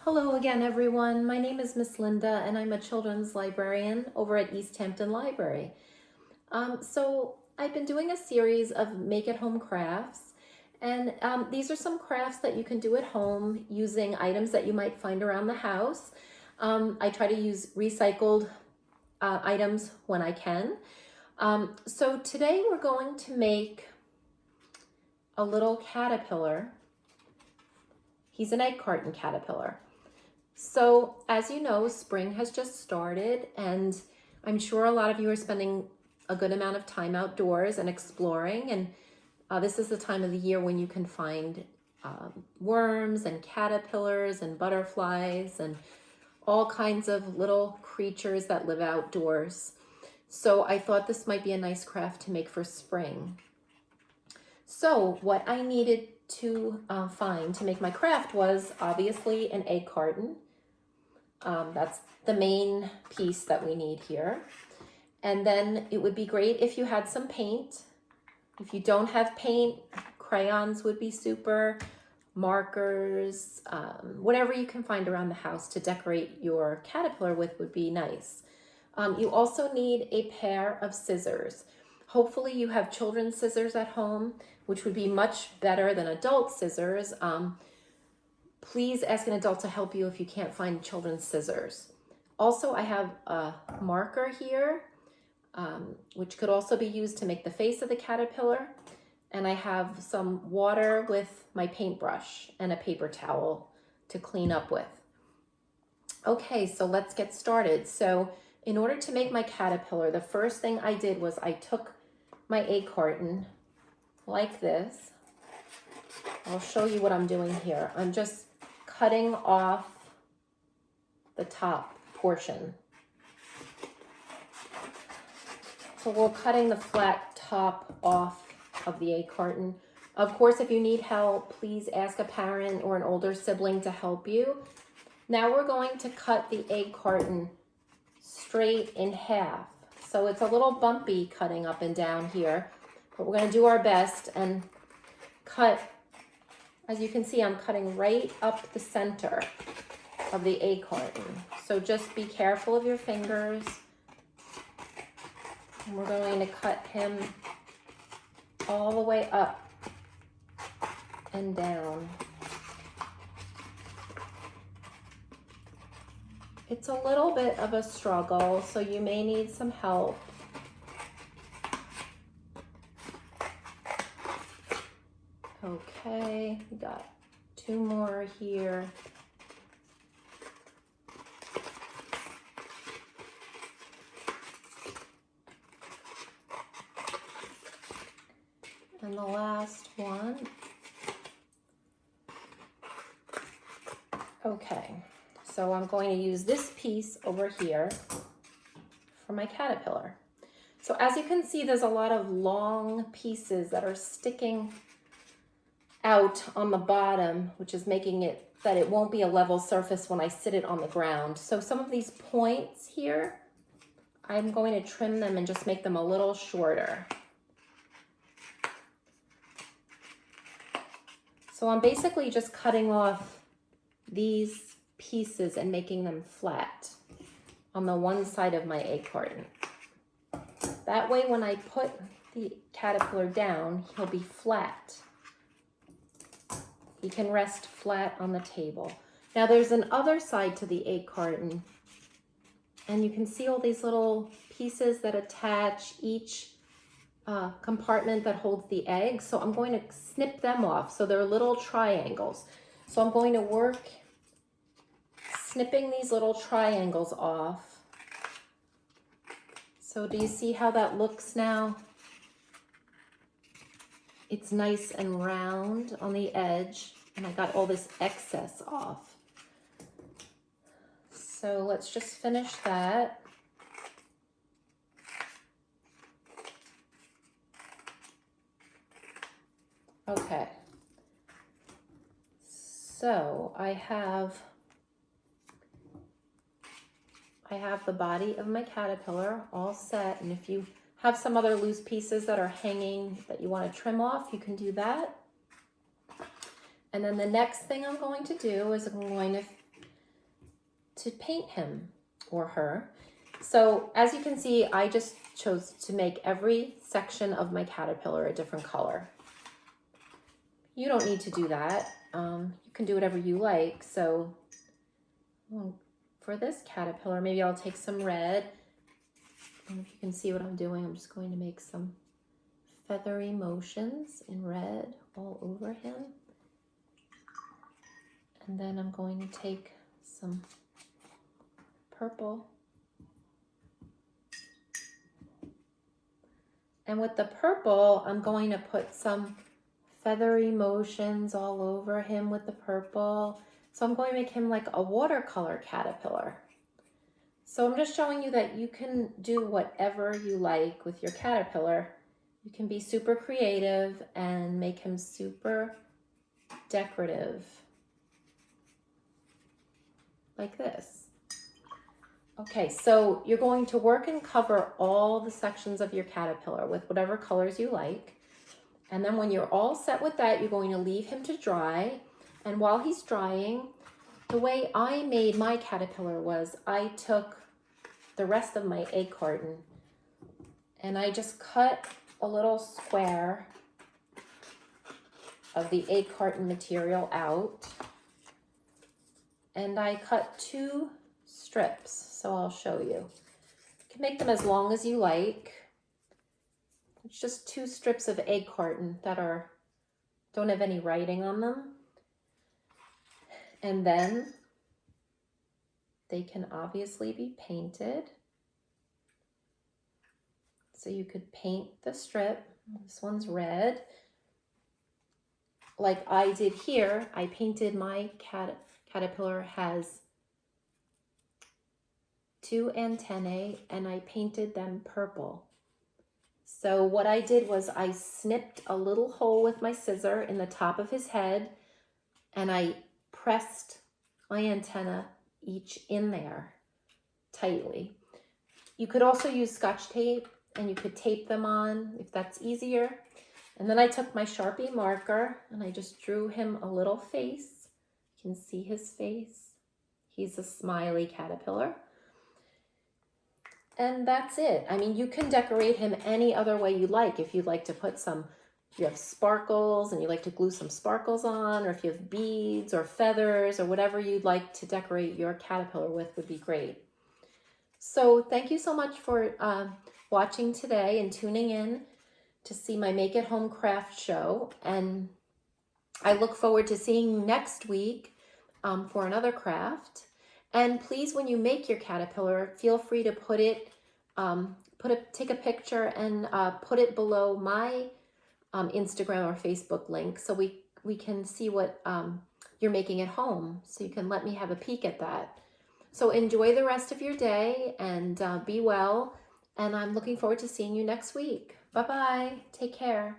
Hello again, everyone. My name is Miss Linda, and I'm a children's librarian over at East Hampton Library. So I've been doing a series of make-at-home crafts, and these are some crafts that you can do at home using items that you might find around the house. I try to use recycled items when I can. So today we're going to make a little caterpillar. He's an egg carton caterpillar. So as you know, spring has just started, and I'm sure a lot of you are spending a good amount of time outdoors and exploring, and this is the time of the year when you can find worms and caterpillars and butterflies and all kinds of little creatures that live outdoors. So I thought this might be a nice craft to make for spring. So what I needed to find to make my craft was obviously an egg carton. That's the main piece that we need here. And then it would be great if you had some paint. If you don't have paint, crayons would be super, markers, whatever you can find around the house to decorate your caterpillar with would be nice. You also need a pair of scissors. Hopefully you have children's scissors at home, which would be much better than adult scissors. Please ask an adult to help you if you can't find children's scissors. Also, I have a marker here, which could also be used to make the face of the caterpillar. And I have some water with my paintbrush and a paper towel to clean up with. Okay, so let's get started. So in order to make my caterpillar, the first thing I did was I took my egg carton like this. I'll show you what I'm doing here. I'm just cutting off the top portion. So we're cutting the flat top off of the egg carton. Of course, if you need help, please ask a parent or an older sibling to help you. Now we're going to cut the egg carton straight in half. So it's a little bumpy cutting up and down here, but we're going to do our best and cut. As you can see, I'm cutting right up the center of the egg carton. So just be careful of your fingers. And we're going to cut him all the way up and down. It's a little bit of a struggle, so you may need some help. Okay, we got two more here. And the last one. Okay, so I'm going to use this piece over here for my caterpillar. So as you can see, there's a lot of long pieces that are sticking out on the bottom, which is making it that it won't be a level surface when I sit it on the ground. So some of these points here, I'm going to trim them and just make them a little shorter. So I'm basically just cutting off these pieces and making them flat on the one side of my egg carton. That way when I put the caterpillar down, he'll be flat. He can rest flat on the table. Now there's an other side to the egg carton, and you can see all these little pieces that attach each compartment that holds the egg. So I'm going to snip them off. So they're little triangles. So I'm going to work snipping these little triangles off. So do you see how that looks now? It's nice and round on the edge, and I got all this excess off. So let's just finish that. Okay. So I have the body of my caterpillar all set, and if you have some other loose pieces that are hanging that you want to trim off, you can do that. And then the next thing I'm going to do is I'm going to to paint him or her. So as you can see, I just chose to make every section of my caterpillar a different color. You don't need to do that. You can do whatever you like. So for this caterpillar, maybe I'll take some red. And if you can see what I'm doing, I'm just going to make some feathery motions in red all over him. And then I'm going to take some purple. And with the purple, I'm going to put some feathery motions all over him with the purple. So I'm going to make him like a watercolor caterpillar. So I'm just showing you that you can do whatever you like with your caterpillar. You can be super creative and make him super decorative. Like this. Okay, so you're going to work and cover all the sections of your caterpillar with whatever colors you like. And then when you're all set with that, you're going to leave him to dry. And while he's drying, the way I made my caterpillar was I took the rest of my egg carton and I just cut a little square of the egg carton material out. And I cut 2 strips, so I'll show you. You can make them as long as you like. It's just 2 strips of egg carton that don't have any writing on them. And then they can obviously be painted. So you could paint the strip. This one's red. Like I did here, I painted my caterpillar has 2 antennae and I painted them purple. So what I did was I snipped a little hole with my scissor in the top of his head and I pressed my antenna each in there tightly. You could also use Scotch tape and you could tape them on if that's easier. And then I took my Sharpie marker and I just drew him a little face. You can see his face. He's a smiley caterpillar. And that's it. I mean, you can decorate him any other way you like. If you'd like to put some, if you have sparkles and you like to glue some sparkles on, or if you have beads or feathers or whatever you'd like to decorate your caterpillar with would be great. So thank you so much for watching today and tuning in to see my Make It Home craft show. And I look forward to seeing you next week for another craft. And please, when you make your caterpillar, feel free to put it, take a picture and put it below my Instagram or Facebook link so we can see what you're making at home. So you can let me have a peek at that. So enjoy the rest of your day and be well. And I'm looking forward to seeing you next week. Bye-bye. Take care.